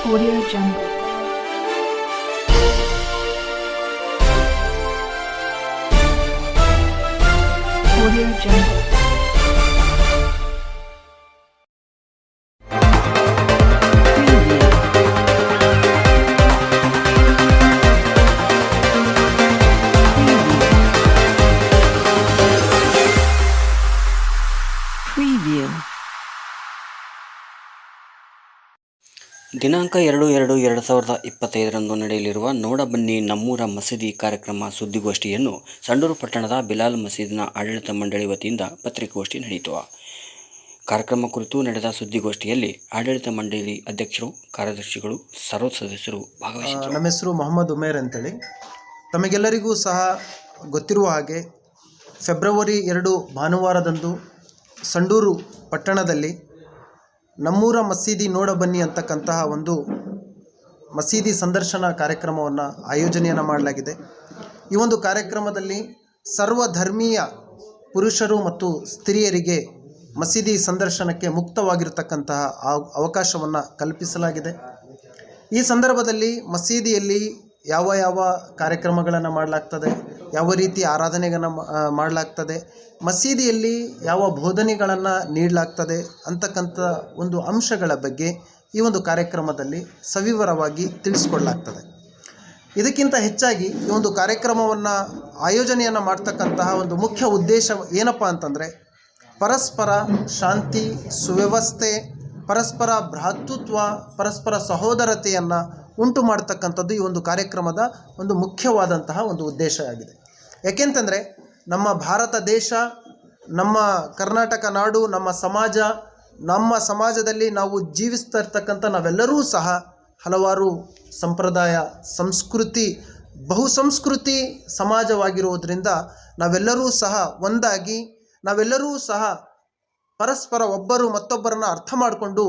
Audio Jungle. Audio Jungle. Preview. ದಿನಾಂಕ 2/2/2025 ನಡೆಯಲಿರುವ ನೋಡ ಬನ್ನಿ ನಮ್ಮೂರ ಮಸೀದಿ ಕಾರ್ಯಕ್ರಮ ಸುದ್ದಿಗೋಷ್ಠಿಯನ್ನು ಸಂಡೂರು ಪಟ್ಟಣದ ಬಿಲಾಲ್ ಮಸೀದಿನ ಆಡಳಿತ ಮಂಡಳಿ ವತಿಯಿಂದ ಪತ್ರಿಕಾಗೋಷ್ಠಿ ನಡೆಯಿತು. ಕಾರ್ಯಕ್ರಮ ಕುರಿತು ನಡೆದ ಸುದ್ದಿಗೋಷ್ಠಿಯಲ್ಲಿ ಆಡಳಿತ ಮಂಡಳಿ ಅಧ್ಯಕ್ಷರು, ಕಾರ್ಯದರ್ಶಿಗಳು, ಸರ್ವ ಸದಸ್ಯರು ಭಾಗವಹಿಸಿದರು. ನಮ್ಮ ಹೆಸರು ಮೊಹಮ್ಮದ್ ಉಮೇರ್ ಅಂತೇಳಿ. ತಮಗೆಲ್ಲರಿಗೂ ಸಹ ಗೊತ್ತಿರುವ ಹಾಗೆ ಫೆಬ್ರವರಿ 2 ಭಾನುವಾರದಂದು ಸಂಡೂರು ಪಟ್ಟಣದಲ್ಲಿ ನಮ್ಮೂರ ಮಸೀದಿ ನೋಡ ಬನ್ನಿ ಅಂತಕ್ಕಂತಹ ಒಂದು ಮಸೀದಿ ಸಂದರ್ಶನ ಕಾರ್ಯಕ್ರಮವನ್ನು ಆಯೋಜನೆಯನ್ನು ಮಾಡಲಾಗಿದೆ. ಈ ಒಂದು ಕಾರ್ಯಕ್ರಮದಲ್ಲಿ ಸರ್ವಧರ್ಮೀಯ ಪುರುಷರು ಮತ್ತು ಸ್ತ್ರೀಯರಿಗೆ ಮಸೀದಿ ಸಂದರ್ಶನಕ್ಕೆ ಮುಕ್ತವಾಗಿರತಕ್ಕಂತಹ ಅವಕಾಶವನ್ನು ಕಲ್ಪಿಸಲಾಗಿದೆ. ಈ ಸಂದರ್ಭದಲ್ಲಿ ಮಸೀದಿಯಲ್ಲಿ ಯಾವ ಯಾವ ಕಾರ್ಯಕ್ರಮಗಳನ್ನು ಮಾಡಲಾಗ್ತದೆ, ಯಾವ ರೀತಿ ಆರಾಧನೆಗಳನ್ನು ಮಾಡಲಾಗ್ತದೆ, ಮಸೀದಿಯಲ್ಲಿ ಯಾವ ಬೋಧನೆಗಳನ್ನು ನೀಡಲಾಗ್ತದೆ ಅಂತಕ್ಕಂಥ ಒಂದು ಅಂಶಗಳ ಬಗ್ಗೆ ಈ ಒಂದು ಕಾರ್ಯಕ್ರಮದಲ್ಲಿ ಸವಿವರವಾಗಿ ತಿಳಿಸ್ಕೊಡ್ಲಾಗ್ತದೆ. ಇದಕ್ಕಿಂತ ಹೆಚ್ಚಾಗಿ ಈ ಒಂದು ಕಾರ್ಯಕ್ರಮವನ್ನು ಆಯೋಜನೆಯನ್ನು ಮಾಡ್ತಕ್ಕಂತಹ ಒಂದು ಮುಖ್ಯ ಉದ್ದೇಶ ಏನಪ್ಪ ಅಂತಂದರೆ, ಪರಸ್ಪರ ಶಾಂತಿ, ಸುವ್ಯವಸ್ಥೆ, ಪರಸ್ಪರ ಭ್ರಾತೃತ್ವ, ಪರಸ್ಪರ ಸಹೋದರತೆಯನ್ನು ಉಂಟು ಮಾಡ್ತಕ್ಕಂಥದ್ದು ಈ ಒಂದು ಕಾರ್ಯಕ್ರಮದ ಒಂದು ಮುಖ್ಯವಾದಂತಹ ಒಂದು ಉದ್ದೇಶ ಆಗಿದೆ. ಯಾಕೆಂತಂದರೆ ನಮ್ಮ ಭಾರತ ದೇಶ, ನಮ್ಮ ಕರ್ನಾಟಕ ನಾಡು, ನಮ್ಮ ಸಮಾಜದಲ್ಲಿ ನಾವು ಜೀವಿಸ್ತಾ ಇರ್ತಕ್ಕಂಥ ನಾವೆಲ್ಲರೂ ಸಹ ಹಲವಾರು ಸಂಪ್ರದಾಯ, ಸಂಸ್ಕೃತಿ, ಬಹುಸಂಸ್ಕೃತಿ ಸಮಾಜವಾಗಿರುವುದರಿಂದ ನಾವೆಲ್ಲರೂ ಸಹ ಒಂದಾಗಿ, ನಾವೆಲ್ಲರೂ ಸಹ ಪರಸ್ಪರ ಒಬ್ಬರು ಮತ್ತೊಬ್ಬರನ್ನು ಅರ್ಥ ಮಾಡಿಕೊಂಡು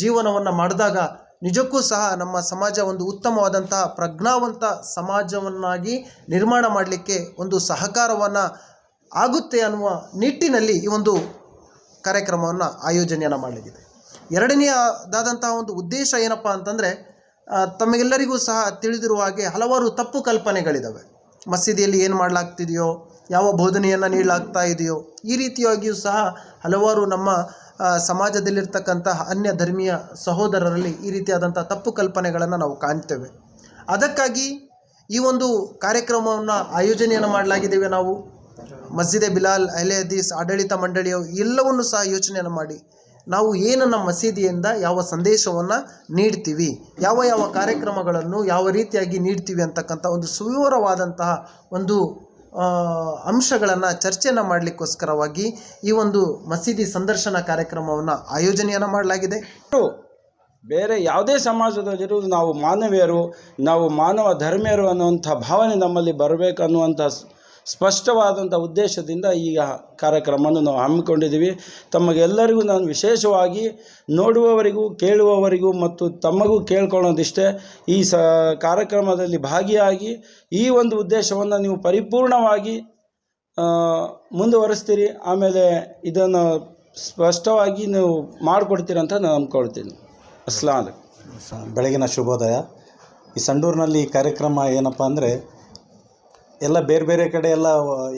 ಜೀವನವನ್ನು ಮಾಡಿದಾಗ ನಿಜಕ್ಕೂ ಸಹ ನಮ್ಮ ಸಮಾಜ ಒಂದು ಉತ್ತಮವಾದಂತಹ ಪ್ರಜ್ಞಾವಂತ ಸಮಾಜವನ್ನಾಗಿ ನಿರ್ಮಾಣ ಮಾಡಲಿಕ್ಕೆ ಒಂದು ಸಹಕಾರವನ್ನು ಆಗುತ್ತೆ ಅನ್ನುವ ನಿಟ್ಟಿನಲ್ಲಿ ಈ ಒಂದು ಕಾರ್ಯಕ್ರಮವನ್ನು ಆಯೋಜನೆಯನ್ನು ಮಾಡಲಾಗಿದೆ. ಎರಡನೆಯದಾದಂತಹ ಒಂದು ಉದ್ದೇಶ ಏನಪ್ಪ ಅಂತಂದರೆ, ತಮಗೆಲ್ಲರಿಗೂ ಸಹ ತಿಳಿದಿರುವ ಹಾಗೆ ಹಲವಾರು ತಪ್ಪು ಕಲ್ಪನೆಗಳಿದ್ದಾವೆ. ಮಸೀದಿಯಲ್ಲಿ ಏನು ಮಾಡಲಾಗ್ತಿದೆಯೋ, ಯಾವ ಬೋಧನೆಯನ್ನು ನೀಡಲಾಗ್ತಾ ಇದೆಯೋ, ಈ ರೀತಿಯಾಗಿಯೂ ಸಹ ಹಲವಾರು ನಮ್ಮ ಸಮಾಜದಲ್ಲಿರ್ತಕ್ಕಂತಹ ಅನ್ಯ ಧರ್ಮೀಯ ಸಹೋದರರಲ್ಲಿ ಈ ರೀತಿಯಾದಂಥ ತಪ್ಪು ಕಲ್ಪನೆಗಳನ್ನು ನಾವು ಕಾಣ್ತೇವೆ. ಅದಕ್ಕಾಗಿ ಈ ಒಂದು ಕಾರ್ಯಕ್ರಮವನ್ನು ಆಯೋಜನೆಯನ್ನು ಮಾಡಲಾಗಿದ್ದೇವೆ. ನಾವು ಮಸ್ಜಿದೆ ಬಿಲಾಲ್ ಅಹ್ಲೆ ಹದೀಸ್ ಆಡಳಿತ ಮಂಡಳಿಯ ಎಲ್ಲವನ್ನು ಸಹ ಯೋಚನೆಯನ್ನು ಮಾಡಿ ನಾವು ಏನು ನಮ್ಮ ಮಸೀದಿಯಿಂದ ಯಾವ ಸಂದೇಶವನ್ನು ನೀಡ್ತೀವಿ, ಯಾವ ಯಾವ ಕಾರ್ಯಕ್ರಮಗಳನ್ನು ಯಾವ ರೀತಿಯಾಗಿ ನೀಡ್ತೀವಿ ಅಂತಕ್ಕಂಥ ಒಂದು ಸುವಿವರವಾದಂತಹ ಒಂದು ಅಂಶಗಳನ್ನು ಚರ್ಚೆಯನ್ನು ಮಾಡಲಿಕ್ಕೋಸ್ಕರವಾಗಿ ಈ ಒಂದು ಮಸೀದಿ ಸಂದರ್ಶನ ಕಾರ್ಯಕ್ರಮವನ್ನು ಆಯೋಜನೆಯನ್ನು ಮಾಡಲಾಗಿದೆ. ಬೇರೆ ಯಾವುದೇ ಸಮಾಜದಲ್ಲಿರುವುದು ನಾವು ಮಾನವೀಯರು, ನಾವು ಮಾನವ ಧರ್ಮೀಯರು ಅನ್ನುವಂಥ ಭಾವನೆ ನಮ್ಮಲ್ಲಿ ಬರಬೇಕನ್ನುವಂಥ ಸ್ಪಷ್ಟವಾದಂಥ ಉದ್ದೇಶದಿಂದ ಈ ಕಾರ್ಯಕ್ರಮವನ್ನು ನಾವು ಹಮ್ಮಿಕೊಂಡಿದ್ದೀವಿ. ತಮಗೆಲ್ಲರಿಗೂ ನಾನು ವಿಶೇಷವಾಗಿ ನೋಡುವವರಿಗೂ ಕೇಳುವವರಿಗೂ ಮತ್ತು ತಮಗೂ ಕೇಳ್ಕೊಳ್ಳೋದಿಷ್ಟೇ, ಈ ಕಾರ್ಯಕ್ರಮದಲ್ಲಿ ಭಾಗಿಯಾಗಿ ಈ ಒಂದು ಉದ್ದೇಶವನ್ನು ನೀವು ಪರಿಪೂರ್ಣವಾಗಿ ಮುಂದುವರಿಸ್ತೀರಿ, ಆಮೇಲೆ ಇದನ್ನು ಸ್ಪಷ್ಟವಾಗಿ ನೀವು ಮಾಡಿಕೊಡ್ತೀರಿ ಅಂತ ನಾನು ಅಂದ್ಕೊಳ್ತೀನಿ. ಅಸ್ಲಾಂ ವಲೈಕುಂ. ಬೆಳಗಿನ ಶುಭೋದಯ. ಈ ಸಂಡೂರಿನಲ್ಲಿ ಈ ಕಾರ್ಯಕ್ರಮ ಏನಪ್ಪ ಅಂದರೆ, ಎಲ್ಲ ಬೇರೆ ಬೇರೆ ಕಡೆ ಎಲ್ಲ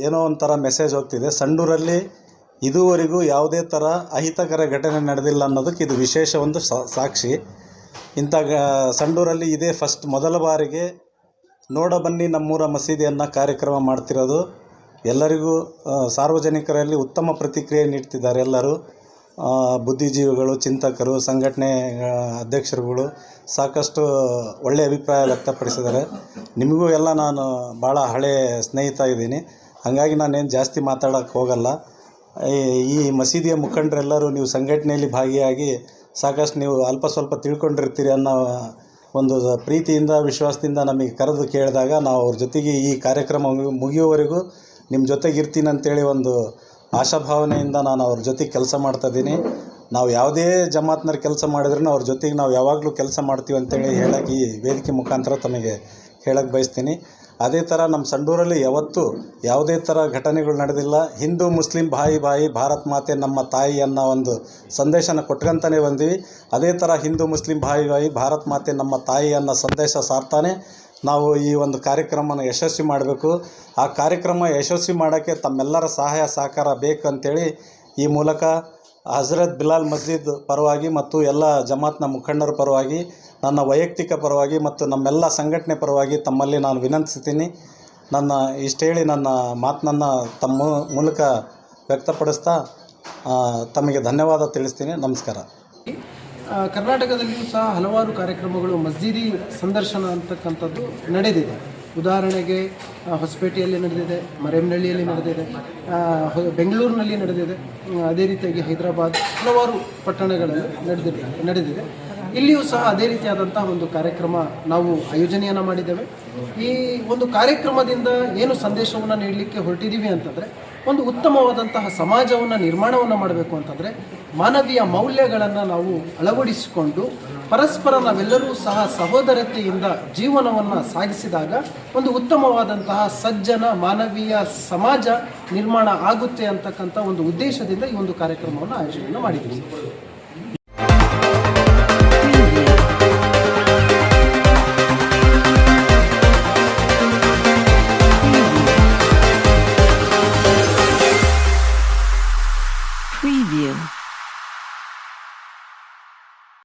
ಏನೋ ಒಂಥರ ಮೆಸೇಜ್ ಹೋಗ್ತಿದೆ. ಸಂಡೂರಲ್ಲಿ ಇದುವರೆಗೂ ಯಾವುದೇ ಥರ ಅಹಿತಕರ ಘಟನೆ ನಡೆದಿಲ್ಲ ಅನ್ನೋದಕ್ಕೆ ಇದು ವಿಶೇಷ ಒಂದು ಸಾಕ್ಷಿ. ಇಂಥ ಸಂಡೂರಲ್ಲಿ ಇದೇ ಮೊದಲ ಬಾರಿಗೆ ನೋಡ ಬನ್ನಿ ನಮ್ಮೂರ ಮಸೀದಿಯನ್ನು ಕಾರ್ಯಕ್ರಮ ಮಾಡ್ತಿರೋದು. ಎಲ್ಲರಿಗೂ ಸಾರ್ವಜನಿಕರಲ್ಲಿ ಉತ್ತಮ ಪ್ರತಿಕ್ರಿಯೆ ನೀಡ್ತಿದ್ದಾರೆ. ಎಲ್ಲರೂ ಬುದ್ಧಿಜೀವಿಗಳು, ಚಿಂತಕರು, ಸಂಘಟನೆ ಅಧ್ಯಕ್ಷರುಗಳು ಸಾಕಷ್ಟು ಒಳ್ಳೆಯ ಅಭಿಪ್ರಾಯ ವ್ಯಕ್ತಪಡಿಸಿದ್ದಾರೆ. ನಿಮಗೂ ಎಲ್ಲ ನಾನು ಭಾಳ ಹಳೆಯ ಸ್ನೇಹಿತ ಇದ್ದೀನಿ, ಹಾಗಾಗಿ ನಾನೇನು ಜಾಸ್ತಿ ಮಾತಾಡೋಕ್ಕೆ ಹೋಗಲ್ಲ. ಈ ಮಸೀದಿಯ ಮುಖಂಡರೆಲ್ಲರೂ ನೀವು ಸಂಘಟನೆಯಲ್ಲಿ ಭಾಗಿಯಾಗಿ ಸಾಕಷ್ಟು ನೀವು ಅಲ್ಪ ಸ್ವಲ್ಪ ತಿಳ್ಕೊಂಡಿರ್ತೀರಿ ಅನ್ನೋ ಒಂದು ಪ್ರೀತಿಯಿಂದ, ವಿಶ್ವಾಸದಿಂದ ನಮಗೆ ಕರೆದು ಕೇಳಿದಾಗ ನಾವು ಅವ್ರ ಜೊತೆಗೆ ಈ ಕಾರ್ಯಕ್ರಮ ಮುಗಿಯುವವರೆಗೂ ನಿಮ್ಮ ಜೊತೆಗಿರ್ತೀನಿ ಅಂತೇಳಿ ಒಂದು ಆಶಾಭಾವನೆಯಿಂದ ನಾನು ಅವ್ರ ಜೊತೆಗೆ ಕೆಲಸ ಮಾಡ್ತಾಯಿದ್ದೀನಿ. ನಾವು ಯಾವುದೇ ಜಮಾತ್ನವ್ರು ಕೆಲಸ ಮಾಡಿದ್ರೂ ಅವ್ರ ಜೊತೆಗೆ ನಾವು ಯಾವಾಗಲೂ ಕೆಲಸ ಮಾಡ್ತೀವಿ ಅಂತೇಳಿ ಹೇಳೋಕ್ಕೆ ಈ ವೇದಿಕೆ ಮುಖಾಂತರ ತಮಗೆ ಹೇಳಕ್ಕೆ ಬಯಸ್ತೀನಿ. ಅದೇ ಥರ ನಮ್ಮ ಸಂಡೂರಲ್ಲಿ ಯಾವತ್ತೂ ಯಾವುದೇ ಥರ ಘಟನೆಗಳು ನಡೆದಿಲ್ಲ. ಹಿಂದೂ ಮುಸ್ಲಿಂ ಬಾಯಿ ಬಾಯಿ ಭಾರತ್ ಮಾತೆ ನಮ್ಮ ತಾಯಿ ಅನ್ನೋ ಒಂದು ಸಂದೇಶನ ಕೊಟ್ಕೊಂತಾನೆ ಬಂದೀವಿ. ಅದೇ ಥರ ಹಿಂದೂ ಮುಸ್ಲಿಂ ಬಾಯಿ ಬಾಯಿ ಭಾರತ್ ಮಾತೆ ನಮ್ಮ ತಾಯಿ ಅನ್ನೋ ಸಂದೇಶ ಸಾರ್ತಾನೆ ನಾವು ಈ ಒಂದು ಕಾರ್ಯಕ್ರಮನ ಯಶಸ್ವಿ ಮಾಡಬೇಕು. ಆ ಕಾರ್ಯಕ್ರಮ ಯಶಸ್ವಿ ಮಾಡೋಕ್ಕೆ ತಮ್ಮೆಲ್ಲರ ಸಹಾಯ ಸಹಕಾರ ಬೇಕಂತೇಳಿ ಈ ಮೂಲಕ ಹಜರತ್ ಬಿಲಾಲ್ ಮಸ್ಜಿದ್ ಪರವಾಗಿ ಮತ್ತು ಎಲ್ಲ ಜಮಾತ್ನ ಮುಖಂಡರ ಪರವಾಗಿ, ನನ್ನ ವೈಯಕ್ತಿಕ ಪರವಾಗಿ ಮತ್ತು ನಮ್ಮೆಲ್ಲ ಸಂಘಟನೆ ಪರವಾಗಿ ತಮ್ಮಲ್ಲಿ ನಾನು ವಿನಂತಿಸ್ತೀನಿ. ಇಷ್ಟು ಹೇಳಿ ನನ್ನ ಮಾತನ್ನು ತಮ್ಮ ಮೂಲಕ ವ್ಯಕ್ತಪಡಿಸ್ತಾ ತಮಗೆ ಧನ್ಯವಾದ ತಿಳಿಸ್ತೀನಿ. ನಮಸ್ಕಾರ. ಕರ್ನಾಟಕದಲ್ಲಿಯೂ ಸಹ ಹಲವಾರು ಕಾರ್ಯಕ್ರಮಗಳು ಮಸ್ಜಿದಿ ಸಂದರ್ಶನ ಅಂತಕ್ಕಂಥದ್ದು ನಡೆದಿದೆ. ಉದಾಹರಣೆಗೆ ಹೊಸಪೇಟೆಯಲ್ಲಿ ನಡೆದಿದೆ, ಮರೇಮನಹಳ್ಳಿಯಲ್ಲಿ ನಡೆದಿದೆ, ಬೆಂಗಳೂರಿನಲ್ಲಿ ನಡೆದಿದೆ, ಅದೇ ರೀತಿಯಾಗಿ ಹೈದರಾಬಾದ್ ಹಲವಾರು ಪಟ್ಟಣಗಳಲ್ಲಿ ನಡೆದಿದೆ. ಇಲ್ಲಿಯೂ ಸಹ ಅದೇ ರೀತಿಯಾದಂತಹ ಒಂದು ಕಾರ್ಯಕ್ರಮ ನಾವು ಆಯೋಜನೆಯನ್ನು ಮಾಡಿದ್ದೇವೆ. ಈ ಒಂದು ಕಾರ್ಯಕ್ರಮದಿಂದ ಏನು ಸಂದೇಶವನ್ನು ನೀಡಲಿಕ್ಕೆ ಹೊರಟಿದ್ದೀವಿ ಅಂತಂದರೆ, ಒಂದು ಉತ್ತಮವಾದಂತಹ ಸಮಾಜವನ್ನು ನಿರ್ಮಾಣವನ್ನು ಮಾಡಬೇಕು ಅಂತಂದರೆ ಮಾನವೀಯ ಮೌಲ್ಯಗಳನ್ನು ನಾವು ಅಳವಡಿಸಿಕೊಂಡು ಪರಸ್ಪರ ನಾವೆಲ್ಲರೂ ಸಹ ಸಹೋದರತೆಯಿಂದ ಜೀವನವನ್ನು ಸಾಗಿಸಿದಾಗ ಒಂದು ಉತ್ತಮವಾದಂತಹ ಸಜ್ಜನ ಮಾನವೀಯ ಸಮಾಜ ನಿರ್ಮಾಣ ಆಗುತ್ತೆ ಅಂತಕ್ಕಂಥ ಒಂದು ಉದ್ದೇಶದಿಂದ ಈ ಒಂದು ಕಾರ್ಯಕ್ರಮವನ್ನು ಆಯೋಜನೆ ಮಾಡಿದ್ದೀವಿ.